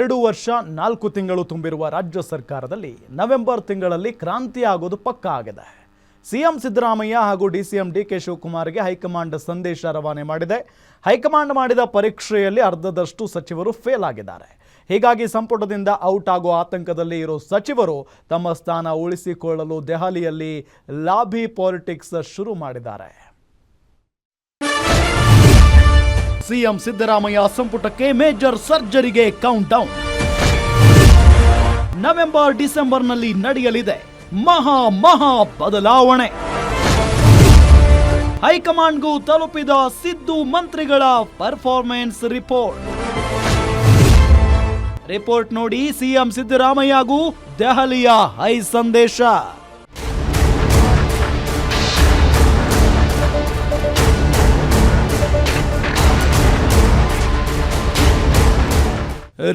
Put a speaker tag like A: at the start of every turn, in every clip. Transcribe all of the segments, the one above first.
A: 2 ವರ್ಷ 4 ತಿಂಗಳು ತುಂಬಿರುವ ರಾಜ್ಯ ಸರ್ಕಾರದಲ್ಲಿ ನವೆಂಬರ್ ತಿಂಗಳಲ್ಲಿ ಕ್ರಾಂತಿ ಆಗೋದು ಪಕ್ಕಾ ಆಗಿದೆ. ಸಿಎಂ ಸಿದ್ದರಾಮಯ್ಯ ಹಾಗೂ ಡಿಸಿಎಂ ಡಿಕೆ ಶಿವಕುಮಾರ್ಗೆ ಹೈಕಮಾಂಡ್ ಸಂದೇಶ ರವಾನೆ ಮಾಡಿದೆ. ಹೈಕಮಾಂಡ್ ಮಾಡಿದ ಪರೀಕ್ಷೆಯಲ್ಲಿ ಅರ್ಧದಷ್ಟು ಸಚಿವರು ಫೇಲ್ ಆಗಿದ್ದಾರೆ. ಹೀಗಾಗಿ ಸಂಪುಟದಿಂದ ಔಟ್ ಆಗೋ ಆತಂಕದಲ್ಲಿ ಇರೋ ಸಚಿವರು ತಮ್ಮ ಸ್ಥಾನ ಉಳಿಸಿಕೊಳ್ಳಲು ದೆಹಲಿಯಲ್ಲಿ ಲಾಬಿ ಪಾಲಿಟಿಕ್ಸ್ ಶುರು ಮಾಡಿದ್ದಾರೆ. ಸಿಎಂ ಸಿದ್ದರಾಮಯ್ಯ ಸಂಪುಟಕ್ಕೆ ಮೇಜರ್ ಸರ್ಜರಿಗೆ ಕೌಂಟ್ ಡೌನ್. ನವೆಂಬರ್ ಡಿಸೆಂಬರ್ನಲ್ಲಿ ನಡೆಯಲಿದೆ ಮಹಾ ಬದಲಾವಣೆ. ಹೈಕಮಾಂಡ್ಗೂ ತಲುಪಿದ ಸಿದ್ದು ಮಂತ್ರಿಗಳ ಪರ್ಫಾರ್ಮೆನ್ಸ್ ರಿಪೋರ್ಟ್ ನೋಡಿ ಸಿಎಂ ಸಿದ್ದರಾಮಯ್ಯಗೂ ದೆಹಲಿಯ ಹೈ ಸಂದೇಶ.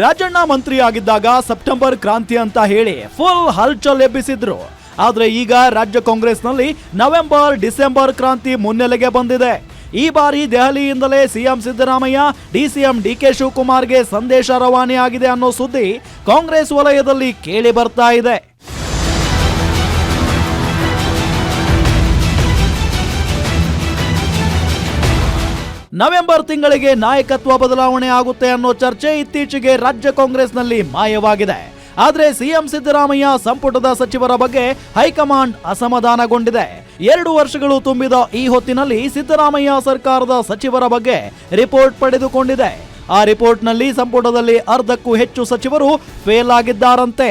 A: ರಾಜಣ್ಣ ಮಂತ್ರಿಯಾಗಿದ್ದಾಗ ಸೆಪ್ಟೆಂಬರ್ ಕ್ರಾಂತಿ ಅಂತ ಹೇಳಿ ಫುಲ್ ಹಲ್ಚಲ್ ಎಬ್ಬಿಸಿದ್ರು. ಆದ್ರೆ ಈಗ ರಾಜ್ಯ ಕಾಂಗ್ರೆಸ್ನಲ್ಲಿ ನವೆಂಬರ್ ಡಿಸೆಂಬರ್ ಕ್ರಾಂತಿ ಮುನ್ನೆಲೆಗೆ ಬಂದಿದೆ. ಈ ಬಾರಿ ದೆಹಲಿಯಿಂದಲೇ ಸಿಎಂ ಸಿದ್ದರಾಮಯ್ಯ ಡಿಸಿಎಂ ಡಿಕೆ ಶಿವಕುಮಾರ್ಗೆ ಸಂದೇಶ ರವಾನೆಯಾಗಿದೆ ಅನ್ನೋ ಸುದ್ದಿ ಕಾಂಗ್ರೆಸ್ ವಲಯದಲ್ಲಿ ಕೇಳಿ ಬರ್ತಾ ಇದೆ. ನವೆಂಬರ್ ತಿಂಗಳಿಗೆ ನಾಯಕತ್ವ ಬದಲಾವಣೆ ಆಗುತ್ತೆ ಅನ್ನೋ ಚರ್ಚೆ ಇತ್ತೀಚೆಗೆ ರಾಜ್ಯ ಕಾಂಗ್ರೆಸ್ನಲ್ಲಿ ಮಾಯವಾಗಿದೆ. ಆದ್ರೆ ಸಿಎಂ ಸಿದ್ದರಾಮಯ್ಯ ಸಂಪುಟದ ಸಚಿವರ ಬಗ್ಗೆ ಹೈಕಮಾಂಡ್ ಅಸಮಾಧಾನಗೊಂಡಿದೆ. 2 ವರ್ಷಗಳು ತುಂಬಿದ ಈ ಹೊತ್ತಿನಲ್ಲಿ ಸಿದ್ದರಾಮಯ್ಯ ಸರ್ಕಾರದ ಸಚಿವರ ಬಗ್ಗೆ ರಿಪೋರ್ಟ್ ಪಡೆದುಕೊಂಡಿದೆ. ಆ ರಿಪೋರ್ಟ್ನಲ್ಲಿ ಸಂಪುಟದಲ್ಲಿ ಅರ್ಧಕ್ಕೂ ಹೆಚ್ಚು ಸಚಿವರು ಫೇಲ್ ಆಗಿದ್ದಾರಂತೆ.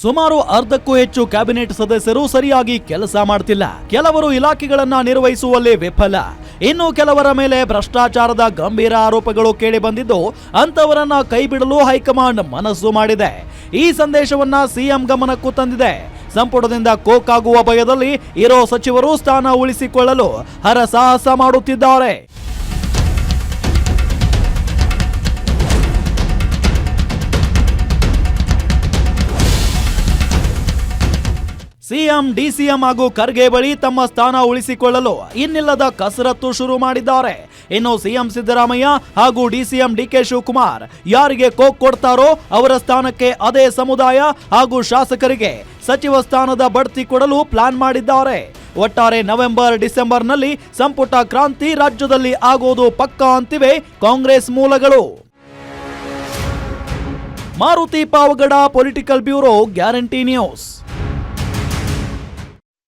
A: ಸುಮಾರು ಅರ್ಧಕ್ಕೂ ಹೆಚ್ಚು ಕ್ಯಾಬಿನೆಟ್ ಸದಸ್ಯರು ಸರಿಯಾಗಿ ಕೆಲಸ ಮಾಡ್ತಿಲ್ಲ. ಕೆಲವರು ಇಲಾಖೆಗಳನ್ನ ನಿರ್ವಹಿಸುವಲ್ಲಿ ವಿಫಲ. ಇನ್ನು ಕೆಲವರ ಮೇಲೆ ಭ್ರಷ್ಟಾಚಾರದ ಗಂಭೀರ ಆರೋಪಗಳು ಕೇಳಿ ಬಂದಿದ್ದು ಅಂತವರನ್ನ ಕೈಬಿಡಲು ಹೈಕಮಾಂಡ್ ಮನಸ್ಸು ಮಾಡಿದೆ. ಈ ಸಂದೇಶವನ್ನ ಸಿಎಂ ಗಮನಕ್ಕೂ ತಂದಿದೆ. ಸಂಪುಟದಿಂದ ಕೋಕಾಗುವ ಭಯದಲ್ಲಿ ಇರೋ ಸಚಿವರು ಸ್ಥಾನ ಉಳಿಸಿಕೊಳ್ಳಲು ಹರಸಾಹಸ ಮಾಡುತ್ತಿದ್ದಾರೆ. ಸಿಎಂ ಡಿಸಿಎಂ ಹಾಗೂ ಖರ್ಗೆ ಬಳಿ ತಮ್ಮ ಸ್ಥಾನ ಉಳಿಸಿಕೊಳ್ಳಲು ಇನ್ನಿಲ್ಲದ ಕಸರತ್ತು ಶುರು ಮಾಡಿದ್ದಾರೆ. ಇನ್ನು ಸಿಎಂ ಸಿದ್ದರಾಮಯ್ಯ ಹಾಗೂ ಡಿಸಿಎಂ ಡಿಕೆ ಶಿವಕುಮಾರ್ ಯಾರಿಗೆ ಕೋಕ್ ಕೊಡ್ತಾರೋ ಅವರ ಸ್ಥಾನಕ್ಕೆ ಅದೇ ಸಮುದಾಯ ಹಾಗೂ ಶಾಸಕರಿಗೆ ಸಚಿವ ಸ್ಥಾನದ ಬಡ್ತಿ ಕೊಡಲು ಪ್ಲಾನ್ ಮಾಡಿದ್ದಾರೆ. ಒಟ್ಟಾರೆ ನವೆಂಬರ್ ಡಿಸೆಂಬರ್ನಲ್ಲಿ ಸಂಪುಟ ಕ್ರಾಂತಿ ರಾಜ್ಯದಲ್ಲಿ ಆಗೋದು ಪಕ್ಕಾ ಅಂತಿವೆ ಕಾಂಗ್ರೆಸ್ ಮೂಲಗಳು. Maruti Pavagada political bureau, guarantee news.